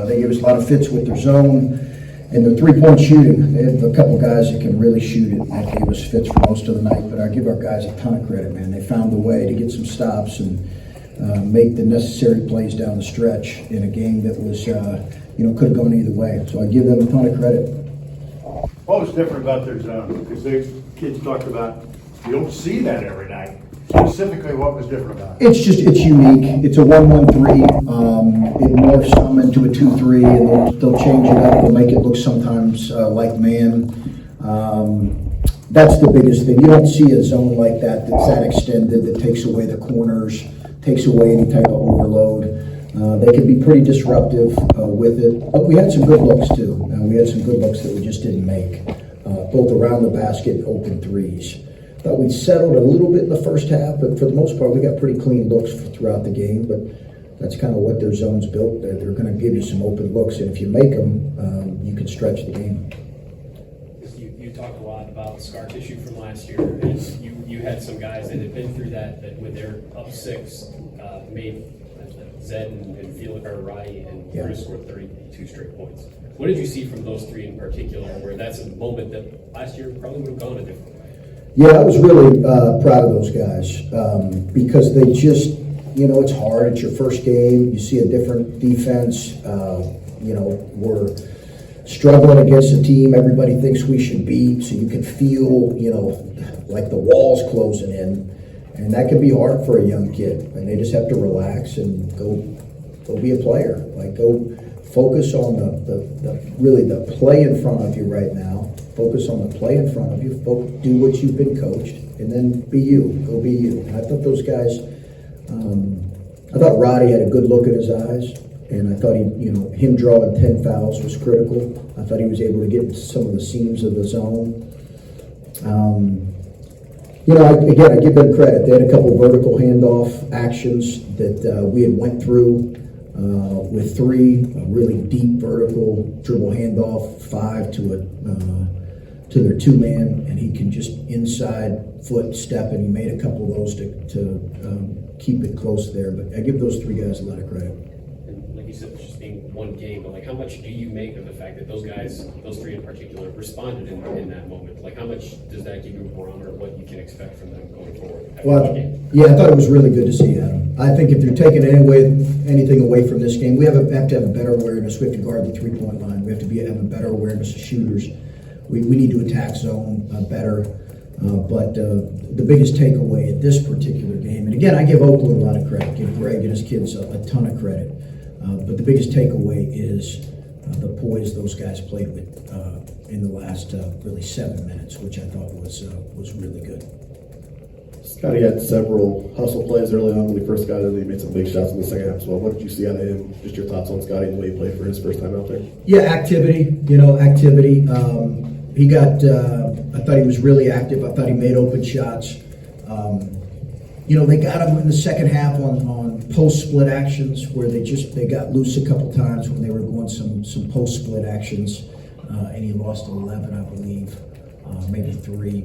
They give us a lot of fits with their zone and their three-point shooting. They have a couple guys that can really shoot it. That gave us fits for most of the night, but I give our guys a ton of credit, man. They found a way to get some stops and make the necessary plays down the stretch in a game that was, could have gone either way. So I give them a ton of credit. What was different about their zone? Because these kids talked about, you don't see that every night. Specifically, what was different about it? It's unique. It's a 1-1-3. It morphs some into a 2-3, and they'll change it up. They'll make it look sometimes like man. That's the biggest thing. You don't see a zone like that that's that extended, that takes away the corners, takes away any type of overload. They can be pretty disruptive with it. But we had some good looks, too. We had some good looks that we just didn't make, both around the basket and open threes. Thought we settled a little bit in the first half, but for the most part, we got pretty clean looks throughout the game. But that's kind of what their zone's built. They're going to give you some open looks, and if you make them, you can stretch the game. You talked a lot about scar tissue from last year, and you had some guys that had been through that when they're up 6, made Zed and Felix or Roddy and Chris scored 32 straight points. What did you see from those three in particular, where that's a moment that last year probably would have gone a different way? Yeah, I was really proud of those guys because they just, it's hard. It's your first game. You see a different defense. We're struggling against a team everybody thinks we should beat, so you can feel, like the walls closing in. And that can be hard for a young kid. And they just have to relax and go be a player. Like, go focus on the play in front of you right now. Focus on the play in front of you. Do what you've been coached, and then be you. Go be you. And I thought those guys. I thought Roddy had a good look in his eyes, and I thought him drawing 10 fouls was critical. I thought he was able to get into some of the seams of the zone. I give them credit. They had a couple vertical handoff actions that we had went through with 3, a really deep vertical dribble handoff, 5 to their 2-man, and he can just inside foot step, and he made a couple of those to keep it close there. But I give those 3 guys a lot of credit. And like you said, it's just being one game, but how much do you make of the fact that those guys, those 3 in particular, responded in that moment? How much does that give you a barometer of what you can expect from them going forward? I thought it was really good to see Adam. I think if you're taking anything away from this game, we have to have a better awareness. We have to guard the 3-point line. We have to have a better awareness of shooters. We need to attack zone better. But the biggest takeaway at this particular game, and again, I give Oakland a lot of credit, give Greg and his kids a ton of credit. But the biggest takeaway is the poise those guys played with in the last really 7 minutes, which I thought was really good. Scotty had several hustle plays early on when he first got in. He made some big shots in the second half as well. What did you see out of him? Just your thoughts on Scotty and the way he played for his first time out there? Yeah, activity. He got. I thought he was really active. I thought he made open shots. They got him in the second half on post split actions where they got loose a couple times when they were going some post split actions, and he lost 11, I believe, maybe 3.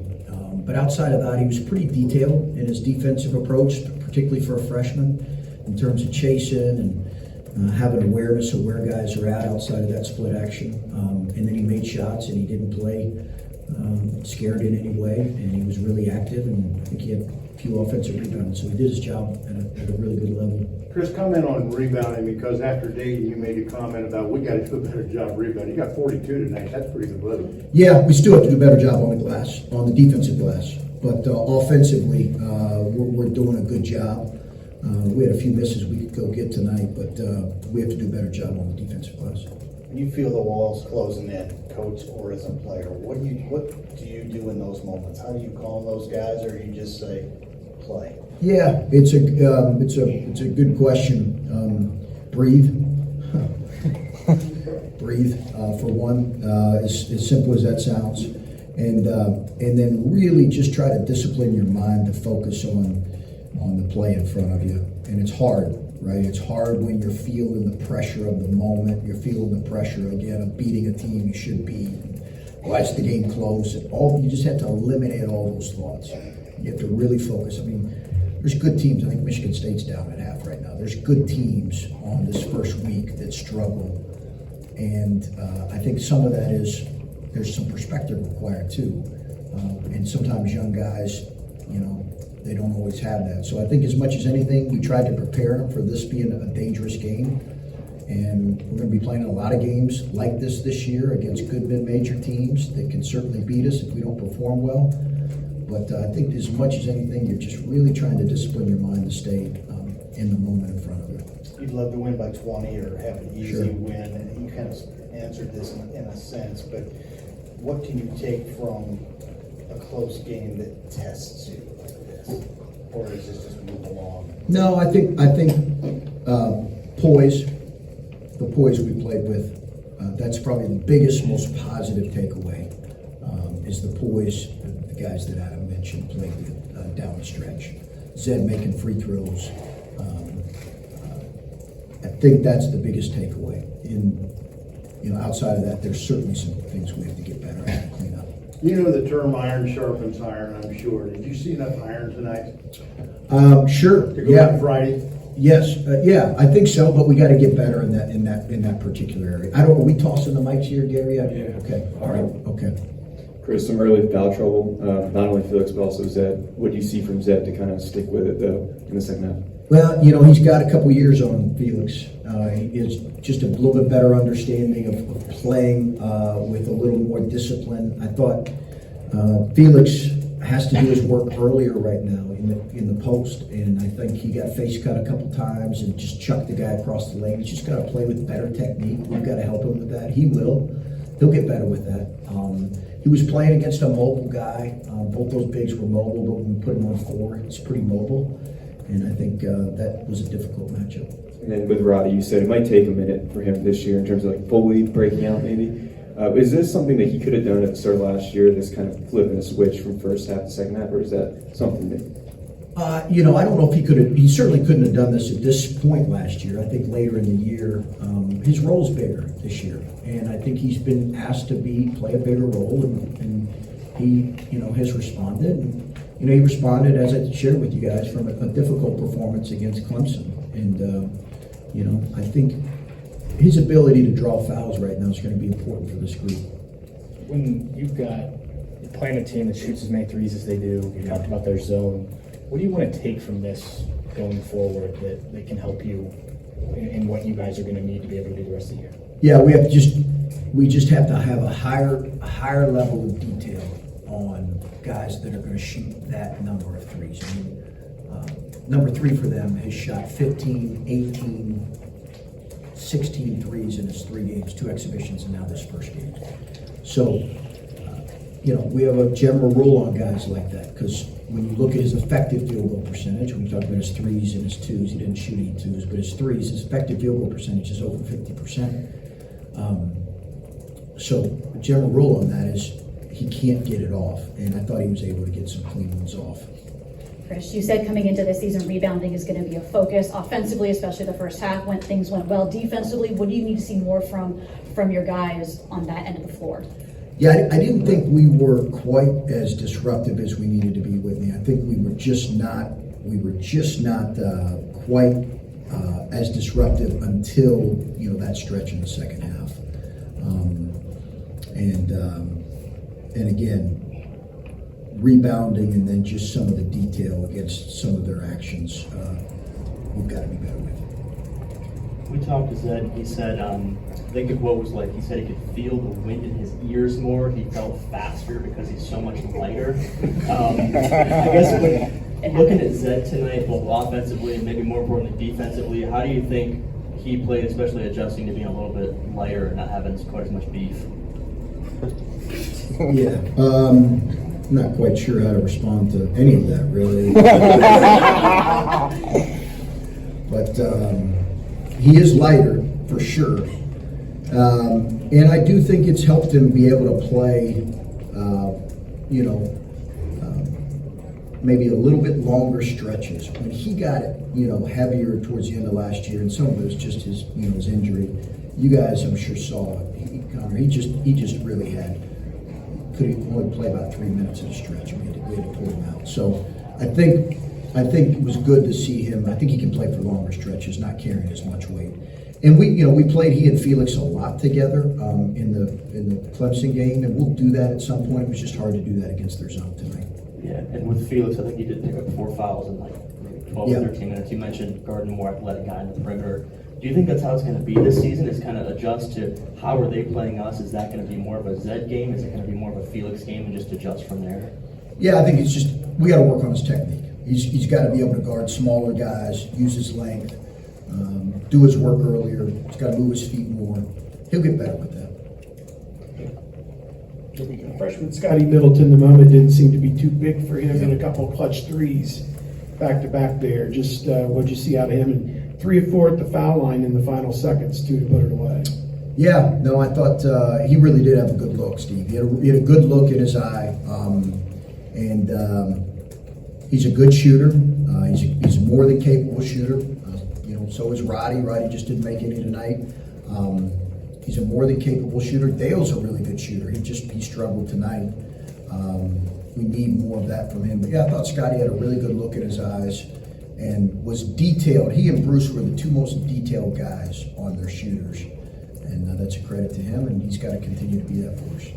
But outside of that, he was pretty detailed in his defensive approach, particularly for a freshman, in terms of chasing and having awareness of where guys are at outside of that split action. And then he made shots, and he didn't play scared in any way, and he was really active, and I think he had a few offensive rebounds, so he did his job at a really good level. Chris, comment on rebounding, because after Dayton you made a comment about we got to do a better job rebounding. You got 42 tonight. That's pretty good level. Yeah, we still have to do a better job on the glass, on the defensive glass. But offensively, we're doing a good job. We had a few misses we could go get tonight, but we have to do a better job on the defensive glass. When you feel the walls closing in, coach or as a player, what do you do in those moments? How do you calm those guys, or you just say play? Yeah, it's a good question. Breathe. Breathe for one, as simple as that sounds, and then really just try to discipline your mind to focus on the play in front of you. And it's hard, right? It's hard when you're feeling the pressure of the moment. You're feeling the pressure again of beating a team you should beat. Why is the game close? You just have to eliminate all those thoughts. You have to really focus. I mean, there's good teams. I think Michigan State's down at half right now. There's good teams on this first week that struggle And I think some of that is, there's some perspective required too. And sometimes young guys, they don't always have that. So I think as much as anything, we tried to prepare them for this being a dangerous game. And we're going to be playing a lot of games like this year against good mid-major teams that can certainly beat us if we don't perform well. But I think as much as anything, you're just really trying to discipline your mind to stay in the moment in front of you. You'd love to win by 20 or have an easy Sure. win, and you kind of answered this in a sense, but what can you take from a close game that tests you like this? Or is this just move along? No, I think poise, the poise we played with, that's probably the biggest, most positive takeaway, is the poise the guys that Adam mentioned played with down the stretch. Zed making free throws. I think that's the biggest takeaway. Outside of that, there's certainly some things we have to get better at and clean up. You know the term iron sharpens iron, I'm sure. Did you see enough iron tonight Sure. to go Yeah. on Friday? Yes. Yeah. I think so. But we got to get better in that particular area. I don't. Are we tossing the mics here, Gary? Yeah. Okay. All right. Okay. Chris, some early foul trouble, not only Felix but also Zed. What do you see from Zed to kind of stick with it though in the second half? Well, he's got a couple years on Felix. He is just a little bit better understanding of playing with a little more discipline. I thought Felix has to do his work earlier right now in the post, and I think he got face cut a couple times and just chucked the guy across the lane. He's just got to play with better technique. We've got to help him with that. He will. He'll get better with that. He was playing against a mobile guy. Both those bigs were mobile, but when we put him on 4, it's pretty mobile. And I think that was a difficult matchup. And then with Roddy, you said it might take a minute for him this year in terms of like fully breaking out maybe. Is this something that he could have done at the start of last year, this kind of flipping a switch from first half to second half, or is that something that... I don't know if he could have, he certainly couldn't have done this at this point last year. I think later in the year, his role's bigger this year. And I think he's been asked to play a bigger role, and he, has responded. And, he responded, as I shared with you guys, from a difficult performance against Clemson. And, I think his ability to draw fouls right now is going to be important for this group. When you've got playing a team that shoots as many threes as they do, you talked about their zone. What do you want to take from this going forward that can help you in what you guys are going to need to be able to do the rest of the year? Yeah, we just have to have a higher level of detail on guys that are going to shoot that number of threes. I mean, number 3 for them has shot 15, 18, 16 threes in his 3 games, 2 exhibitions, and now this first game. So, we have a general rule on guys like that, because when you look at his effective field goal percentage, when you talk about his 3s and his 2s, he didn't shoot any 2s, but his 3s, his effective field goal percentage is over 50%. So the general rule on that is he can't get it off, and I thought he was able to get some clean ones off. Chris, you said coming into this season, rebounding is going to be a focus offensively, especially the first half when things went well. Defensively, what do you need to see more from your guys on that end of the floor? Yeah, I didn't think we were quite as disruptive as we needed to be, Whitney. I think we were just not quite as disruptive until that stretch in the second half. And again, rebounding and then just some of the detail against some of their actions, we've got to be better with. We talked to Zed. He said, I think the quote was like, he said he could feel the wind in his ears more. He felt faster because he's so much lighter. I guess when looking at Zed tonight, both offensively and maybe more importantly defensively, how do you think he played, especially adjusting to being a little bit lighter and not having quite as much beef? Yeah, not quite sure how to respond to any of that, really. But he is lighter, for sure. And I do think it's helped him be able to play, maybe a little bit longer stretches. When he got it, heavier towards the end of last year, and some of it was just his, his injury. You guys, I'm sure, saw it. Connor, he just really could only play about 3 minutes at a stretch. We had to pull him out. So I think it was good to see him. I think he can play for longer stretches, not carrying as much weight. And we played he and Felix a lot together in the Clemson game, and we'll do that at some point. It was just hard to do that against their zone tonight. Yeah, and with Felix, I think he did pick up 4 fouls in like maybe 12 Yeah. or 13 minutes. You mentioned guarding a more athletic guy in the perimeter. Do you think that's how it's going to be this season? Is kind of adjust to how are they playing us? Is that going to be more of a Zed game? Is it going to be more of a Felix game and just adjust from there? Yeah, I think it's just we got to work on his technique. He's got to be able to guard smaller guys, use his length, do his work earlier. He's got to move his feet more. He'll get better with that. Freshman Scotty Middleton, the moment didn't seem to be too big for him, and a couple of clutch threes back to back there. Just what'd you see out of him? And 3 or 4 at the foul line in the final seconds too to put it away. Yeah, no, I thought he really did have a good look, Steve. He had a good look in his eye, and he's a good shooter. He's a more than capable shooter. So is Roddy. Roddy just didn't make any tonight. He's a more than capable shooter. Dale's a really good shooter. He struggled tonight. We need more of that from him. But yeah, I thought Scotty had a really good look in his eyes and was detailed. He and Bruce were the 2 most detailed guys on their shooters. And that's a credit to him, and he's got to continue to be that for us.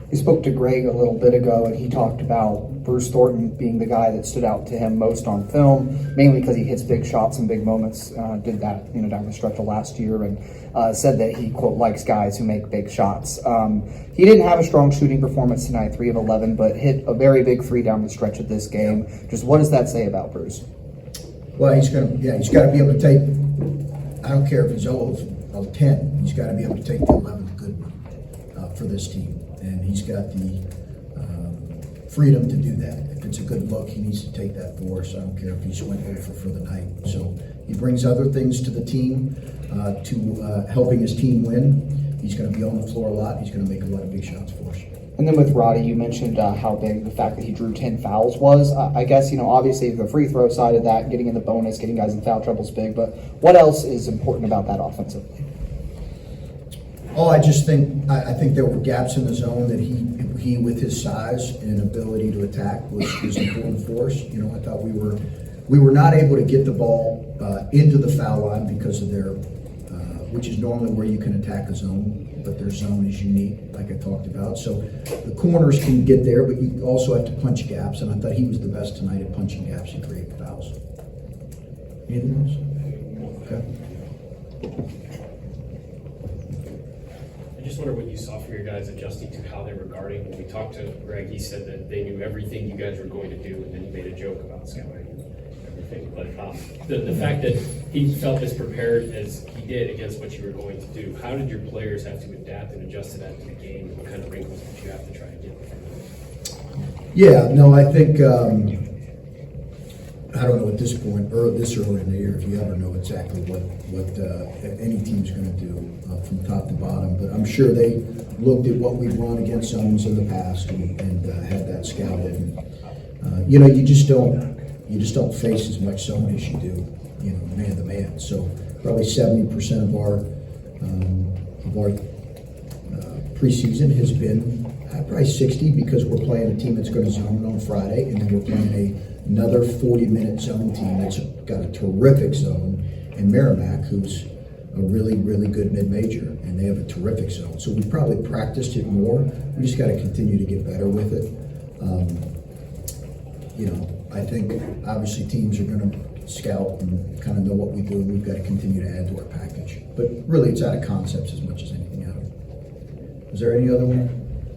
We spoke to Greg a little bit ago, and he talked about Bruce Thornton being the guy that stood out to him most on film, mainly because he hits big shots in big moments. Did that, down the stretch of last year, and said that he, quote, likes guys who make big shots. He didn't have a strong shooting performance tonight, 3 of 11, but hit a very big 3 down the stretch of this game. Just what does that say about Bruce? Well, he's got to be able to take. I don't care if he's 0 of 10. He's got to be able to take the 11th good one for this team. And he's got the freedom to do that. If it's a good look, he needs to take that for us. I don't care if he's went over for the night. So he brings other things to the team, to helping his team win. He's going to be on the floor a lot. He's going to make a lot of big shots for us. And then with Roddy, you mentioned how big the fact that he drew 10 fouls was. I guess, obviously the free throw side of that, getting in the bonus, getting guys in foul trouble is big. But what else is important about that offensively? Oh, I think there were gaps in the zone that he with his size and ability to attack was important for us. I thought we were not able to get the ball into the foul line because of their, which is normally where you can attack a zone, but their zone is unique, like I talked about. So the corners can get there, but you also have to punch gaps, and I thought he was the best tonight at punching gaps and creating fouls. Anything else? Okay. I just wonder what you saw from your guys adjusting to how they were guarding. When we talked to Greg, he said that they knew everything you guys were going to do, and then he made a joke about scouting and everything. But the fact that he felt as prepared as he did against what you were going to do, how did your players have to adapt and adjust to that in the game? And what kind of wrinkles did you have to try to get from them? Yeah, no, I think, I don't know at this point, or this early in the year, if you ever know exactly what any team's going to do from top to bottom. But I'm sure they looked at what we've run against zones in the past and had that scouted. And, you just don't face as much zone as you do, man to man. So probably 70% of our preseason has been probably 60 because we're playing a team that's going to zone on Friday, and then we're playing another 40-minute zone team that's got a terrific zone in Merrimack, who's a really, really good mid-major, and they have a terrific zone. So we probably practiced it more. We just got to continue to get better with it. I think obviously teams are going to scout and kind of know what we do, and we've got to continue to add to our package. But really, it's out of concepts as much as anything else. Is there any other one?